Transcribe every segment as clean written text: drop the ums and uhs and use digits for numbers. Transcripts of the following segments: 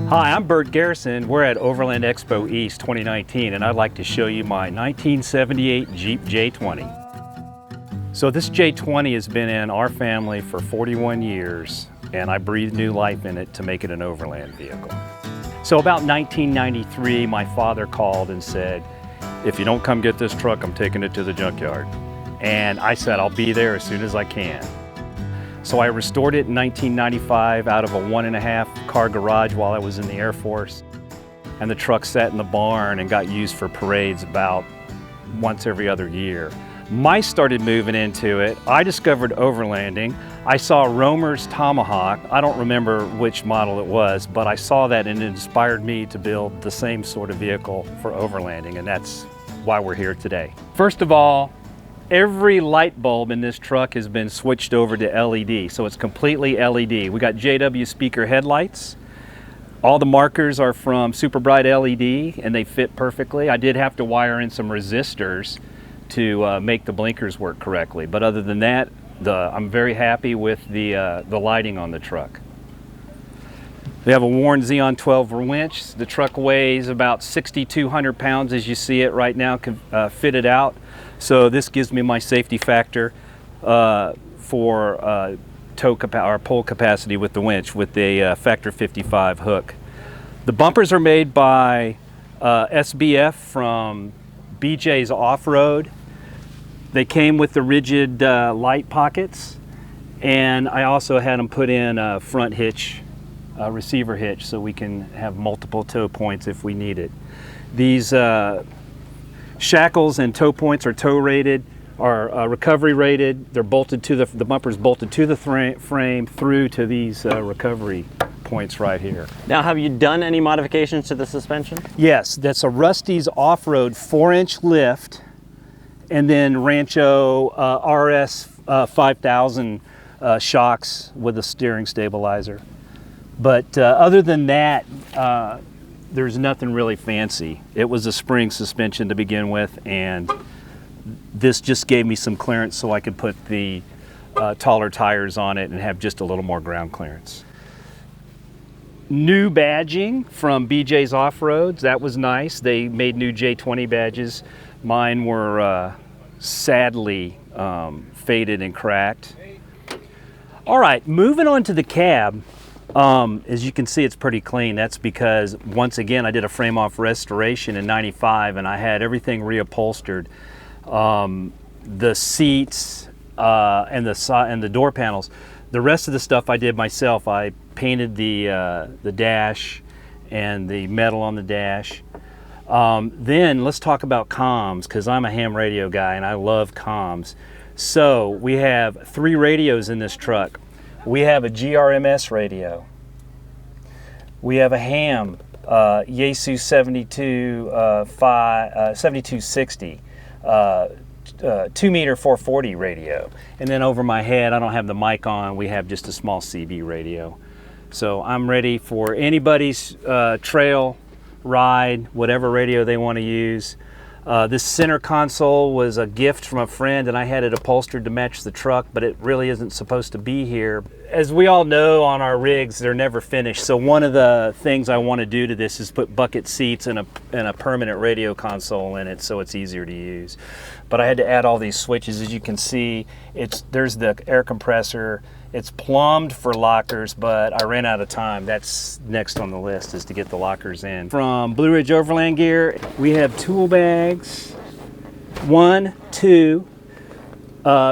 Hi, I'm Bert Garrison. We're at Overland Expo East 2019, and I'd like to show you my 1978 Jeep J20. So this J20 has been in our family for 41 years, and I breathed new life in it to make it an overland vehicle. So about 1993, my father called and said, if you don't come get this truck, I'm taking it to the junkyard. And I said, I'll be there as soon as I can. So I restored it in 1995 out of a 1.5 car garage while I was in the Air Force. And the truck sat in the barn and got used for parades about once every other year. Mice started moving into it. I discovered overlanding. I saw Romer's Tomahawk. I don't remember which model it was, but I saw that and it inspired me to build the same sort of vehicle for overlanding, and that's why we're here today. First of all, every light bulb in this truck has been switched over to LED, so it's completely LED. We got JW speaker headlights. All the markers are from super bright LED and they fit perfectly. I did have to wire in some resistors to make the blinkers work correctly, but other than that, I'm very happy with the lighting on the truck. They have a Warren Xeon 12 winch. The truck weighs about 6,200 pounds as you see it right now, fitted out. So this gives me my safety factor for pull capacity with the winch with the factor 55 hook. The bumpers are made by SBF from BJ's Off-Road. They came with the rigid light pockets, and I also had them put in a front hitch, receiver hitch, so we can have multiple tow points if we need it. These shackles and tow points are tow rated, are recovery rated. They're bolted to the bumper's bolted to the frame through to these recovery points right here. Now, have you done any modifications to the suspension? Yes, that's a Rusty's Off-Road 4-inch lift, and then Rancho RS 5000 shocks with a steering stabilizer. But other than that, there's nothing really fancy. It was a spring suspension to begin with, and this just gave me some clearance so I could put the taller tires on it and have just a little more ground clearance. New badging from BJ's Off-Roads, that was nice. They made new J20 badges. Mine were sadly faded and cracked. All right, moving on to the cab. As you can see, it's pretty clean. That's because, once again, I did a frame-off restoration in '95 and I had everything reupholstered. The seats and the door panels. The rest of the stuff I did myself. I painted the dash and the metal on the dash. Then let's talk about comms, because I'm a ham radio guy and I love comms. So we have 3 radios in this truck. We have a GRMS radio. We have a ham Yaesu 7260 2-meter 440 radio. And then over my head, I don't have the mic on, we have just a small CB radio. So I'm ready for anybody's trail, ride, whatever radio they want to use. This center console was a gift from a friend, and I had it upholstered to match the truck, but it really isn't supposed to be here. As we all know, on our rigs, they're never finished. So one of the things I want to do to this is put bucket seats and a permanent radio console in it so it's easier to use. But I had to add all these switches. As you can see, there's the air compressor. It's plumbed for lockers, but I ran out of time. That's next on the list, is to get the lockers in. From Blue Ridge Overland Gear, we have tool bags. 1, 2.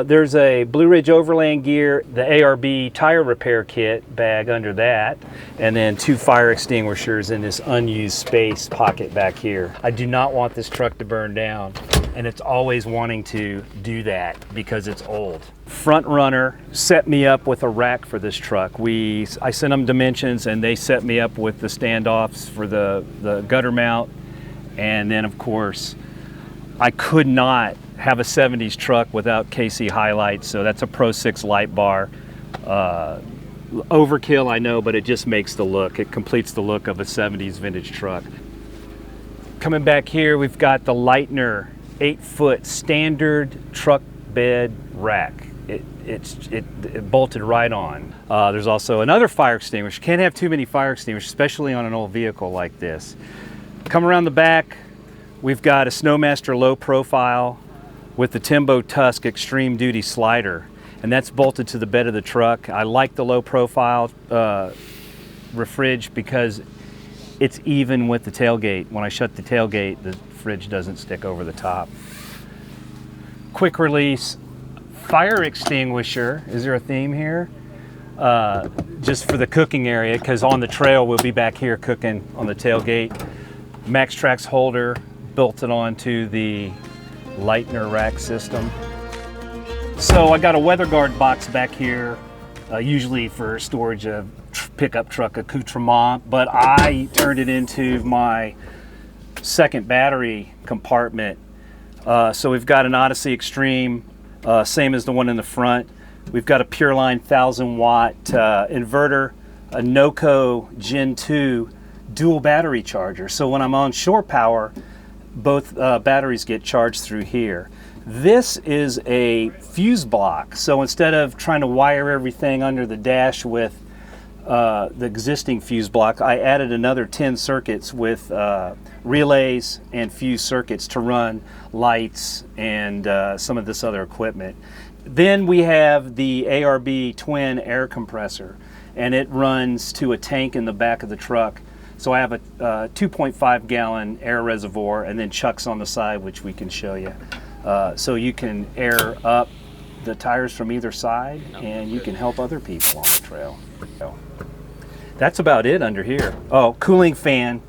There's a Blue Ridge Overland Gear, the ARB tire repair kit bag under that, and then 2 fire extinguishers in this unused space pocket back here. I do not want this truck to burn down, and it's always wanting to do that because it's old. Front Runner set me up with a rack for this truck. I sent them dimensions and they set me up with the standoffs for the gutter mount, and then of course I could not have a 70s truck without KC highlights, so that's a Pro 6 light bar. Overkill, I know, but it just makes the look. It completes the look of a 70s vintage truck. Coming back here, we've got the Lightner 8-foot standard truck bed rack. it bolted right on. There's also another fire extinguisher. Can't have too many fire extinguishers, especially on an old vehicle like this. Come around the back, we've got a Snowmaster low profile with the Timbo Tusk extreme duty slider, and that's bolted to the bed of the truck. I like the low profile refrig because it's even with the tailgate. When I shut the tailgate, the fridge doesn't stick over the top. Quick release fire extinguisher. Is there a theme here? Just for the cooking area, because on the trail we'll be back here cooking on the tailgate. MaxTrax holder bolted onto the Lightner rack system. So I got a weather guard box back here, usually for storage of pickup truck accoutrement, but I turned it into my second battery compartment. So we've got an Odyssey Extreme, same as the one in the front. We've got a Pureline 1000-watt inverter, a NOCO Gen 2 dual battery charger. So when I'm on shore power, both batteries get charged through here. This is a fuse block. So instead of trying to wire everything under the dash with the existing fuse block, I added another 10 circuits with relays and fuse circuits to run lights and some of this other equipment. Then we have the ARB Twin Air Compressor, and it runs to a tank in the back of the truck. So I have a 2.5 gallon air reservoir and then chucks on the side, which we can show you. So you can air up the tires from either side, and you can help other people on the trail. That's about it under here. Oh, cooling fan.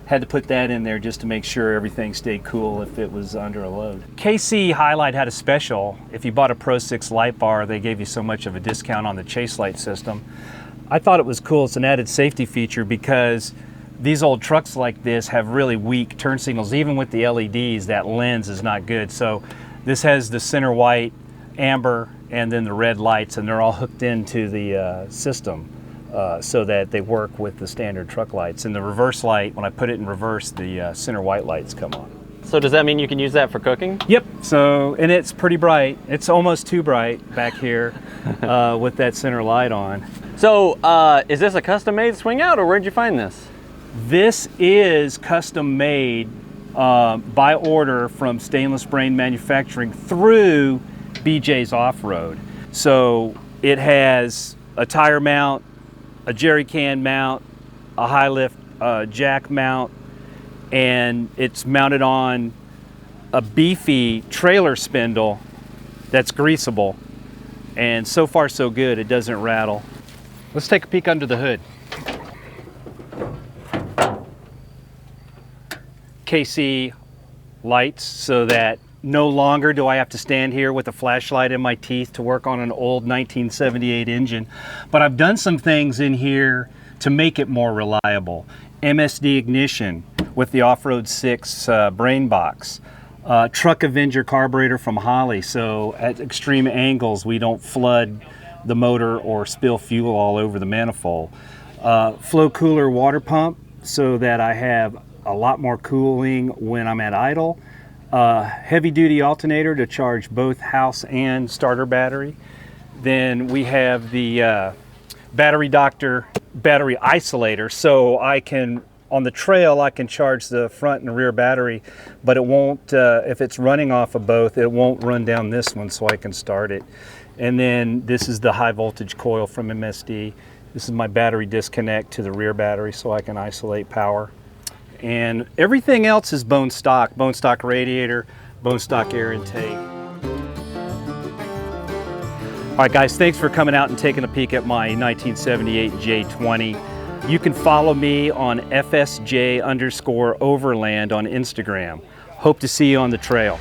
Had to put that in there just to make sure everything stayed cool if it was under a load. KC Highlight had a special. If you bought a Pro 6 light bar, they gave you so much of a discount on the chase light system. I thought it was cool. It's an added safety feature because these old trucks like this have really weak turn signals. Even with the LEDs, that lens is not good. So this has the center white, amber, and then the red lights, and they're all hooked into the system. So that they work with the standard truck lights. And the reverse light, when I put it in reverse, the center white lights come on. So does that mean you can use that for cooking? Yep. So, and it's pretty bright. It's almost too bright back here with that center light on. So is this a custom-made swing out, or where'd you find this? This is custom made by order from Stainless Brain Manufacturing through BJ's Off-Road. So it has a tire mount, a jerry can mount, a high lift jack mount, and it's mounted on a beefy trailer spindle that's greasable. And so far so good, it doesn't rattle. Let's take a peek under the hood. KC lights, so that no longer do I have to stand here with a flashlight in my teeth to work on an old 1978 engine. But I've done some things in here to make it more reliable. Msd Ignition with the Off-Road 6 brain box. Truck Avenger carburetor from Holley, so at extreme angles we don't flood the motor or spill fuel all over the manifold. Flow cooler water pump, so that I have a lot more cooling when I'm at idle. Heavy duty alternator to charge both house and starter battery. Then we have the Battery Doctor battery isolator, so I can, on the trail, I can charge the front and rear battery, but it won't, if it's running off of both, it won't run down this one, so I can start it. And then this is the high voltage coil from MSD. This is my battery disconnect to the rear battery, so I can isolate power. And everything else is bone stock radiator, bone stock air intake. All right guys, thanks for coming out and taking a peek at my 1978 J20. You can follow me on FSJ_Overland on Instagram. Hope to see you on the trail.